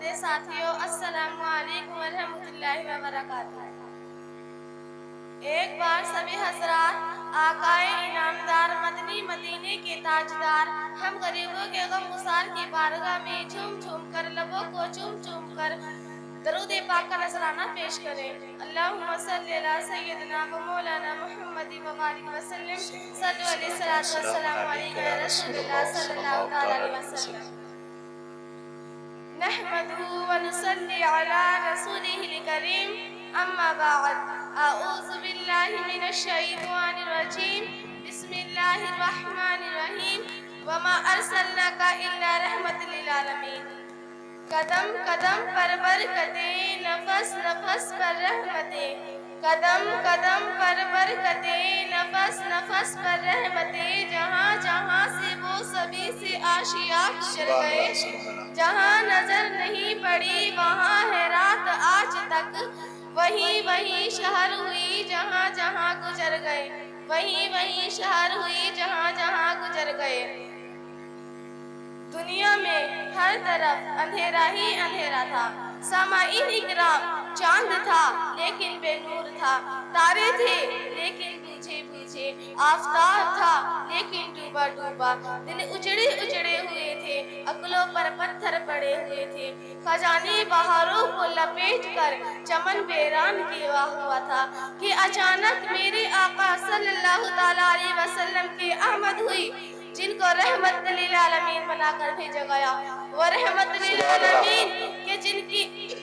میٹھے ساتھیوں، السلام علیکم ورحمۃ اللہ وبرکاتہ۔ ایک بار سبھی حضرات، آقائے انعامدار مدنی مدینے کے تاجدار، ہم غریبوں کے غمگسار کی بارگاہ میں جھوم جھوم کر، لبوں کو چوم چوم کر درود پاک کا نذرانہ پیش کریں۔ اللہم صلی علی سیدنا و مولانا محمد وبارک وسلم، صلو علیہ الصلوۃ والسلام علیک یا رسول اللہ صلی اللہ علیہ وسلم۔ نحمده ونصلي على رسوله الكريم، أما بعد، أعوذ بالله من الشيطان الرجيم، بسم الله الرحمن الرحيم، وما أرسلناك إلا رحمة للعالمين۔ قدم قدم پر برکتیں، نفس نفس پر رحمتیں، قدم قدم پر برکتیں، نفس نفس پر رحمتیں، جہاں جہاں سے وہ سبھی سے آشیاء گزر گئے، جہاں نظر نہیں پڑی وہاں ہے رات آج تک، وہیں وہیں شہر ہوئی جہاں جہاں گزر گئے، وہیں وہیں شہر ہوئی جہاں جہاں گزر گئے۔ دنیا میں ہر طرف اندھیرا ہی اندھیرا تھا، سامعین اکرام، چاند تھا لیکن بے نور تھا، تارے تھے لیکن بوجھے بوجھے، آفتاب تھا لیکن ڈوبا ڈوبا، دل اجڑے اجڑے ہوئے تھے، عقلوں پر پتھر پڑے ہوئے تھے، خزانے بہاروں کو لپیٹ کر چمن ویران کیا ہوا تھا کہ اچانک میرے آقا صلی اللہ تعالیٰ علیہ وسلم کی آمد ہوئی، جن کو رحمت للعالمین بنا کر بھیجا گیا۔ وہ رحمت للعالمین کہ جن کی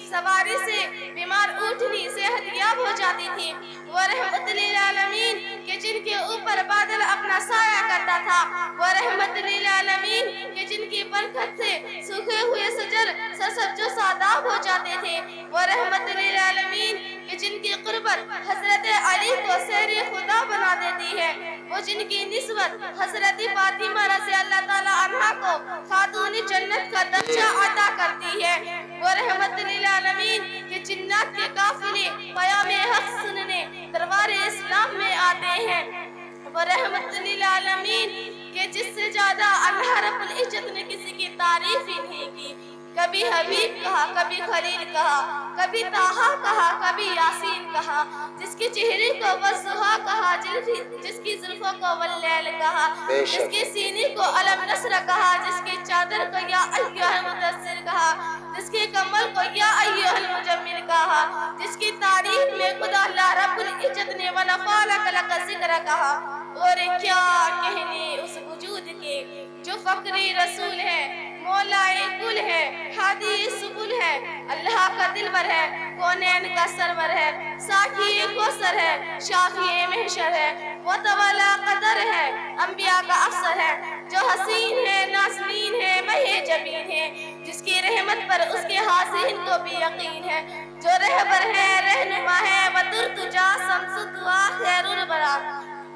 سواری سے بیمار اونٹنی صحت یاب ہو جاتی تھی، وہ رحمت للعالمین کہ جن کے اوپر بادل اپنا سایہ کرتا تھا، وہ رحمت للعالمین کہ جن کی برکت سے سوکھے ہوئے شجر سرسبز و شاداب ہو جاتے تھے، وہ رحمت للعالمین کہ جن کی قربت حضرت علی کو سیر خدا بنا دیتی ہے، وہ جن کی نسبت حضرت فاطمہ رضی اللہ تعالیٰ عنہا کو خاتون جنت کا درجہ عطا کرتی ہے، وہ رحمت للعالمین کہ جنات کے قافلے پیام حق سننے دربار اسلام میں آتے ہیں، وہ رحمت للعالمین کہ جس سے زیادہ اللہ رب العزت نے کسی کی تعریف ہی نہیں کی، کبھی حبیب کہا، کبھی خلیل کہا، کبھی طٰہٰ کہا، کبھی یاسین کہا، جس کے چہرے کو والضحیٰ کہا، جس کی زلفوں کو واللیل کہا، جس کے سینے کو الم نصر کہا، جس کی چادر کو یا ایھا المدثر کہا، جس کے کمل کو یا ایھا المزمل کہا، جس کی تعریف میں خدا اللہ رب العزت نے وَنَفَعَلَكَ لَكَ ذِکْرَ کہا۔ اور کیا کہنے اس وجود کے جو فقری رسول ہے، مولائے کل ہے، ہادی سبل ہے، اللہ کا دلبر ہے، کونین کا سرور ہے، ساقی کوثر ہے، شافی محشر ہے، متولی قدر ہے، انبیاء کا افسر ہے، جو حسین ہے، نازنین ہے، مہ جبین ہے، جس کی رحمت پر اس کے حاسین کو بھی یقین ہے، جو رہبر ہے، رہنما ہے، وَتُرْتُجَا شَمْسُ دُعَا خیر البرا،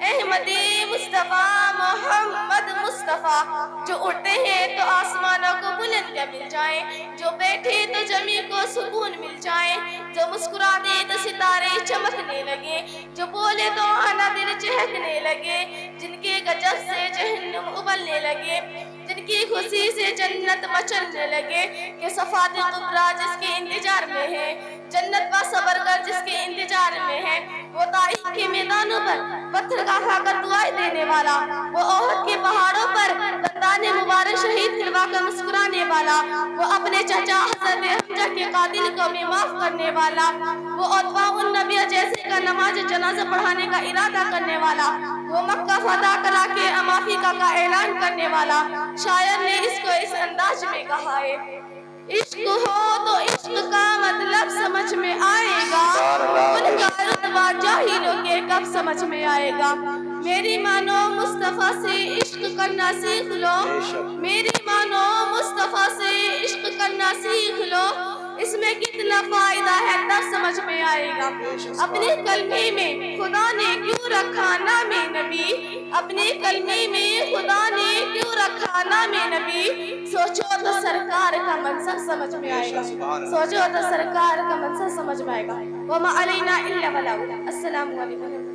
احمدی مصطفیٰ محمد مصطفیٰ، جو اٹھتے ہیں تو آسمانوں کو بلندیاں مل جائیں، جو بیٹھے تو زمین کو سکون مل جائیں، جو مسکراتے تو ستارے چمکنے لگے، جو بولے تو آنا دل چہکنے لگے، جن کے غضب سے جہنم ابلنے لگے، جن کی خوشی سے جنت مچلنے لگے، کہ صفات کبریٰ جس کے انتظار میں ہے، جنت با صبر کر جس کے انتظار میں ہے، وہ طائف کے میدانوں پر پتھر کا کھا کر دعائیں دینے والا، وہ احد کے پہاڑوں پر دندان مبارک شہید کھلوا کر مسکرانے والا، وہ اپنے چچا حضرت حمزہ کے قاتل کو بھی معاف کرنے والا، وہ اتباع النبی جیسے کا نماز جنازہ پڑھانے کا ارادہ کرنے والا، وہ مکہ فتح کرا کے معافی کا اعلان کرنے والا۔ شاعر نے اس کو اس انداز میں کہا ہے، عشق ہو تو عشق کا مطلب سمجھ میں آئے گا، ان کا رتبہ جاہلوں کے کب سمجھ میں آئے گا۔ میری مانو مصطفیٰ سے عشق کرنا سیکھ لو، میری مانو مصطفیٰ سے عشق کرنا سیکھ لو، اس میں کتنا فائدہ ہے تب سمجھ میں آئے گا۔ اپنے کلمے میں خدا نے کیوں رکھا نام نبی، اپنے کلمے میں خدا نے کیوں رکھا نام نبی، سوچو تو سرکار کا منظر سمجھ میں آئے گا، سوچو تو سرکار کا منظر سمجھ میں آئے گا۔ وَمَا عَلَيْنَا إِلَّا الْبَلَاغُ۔ السلام علیکم۔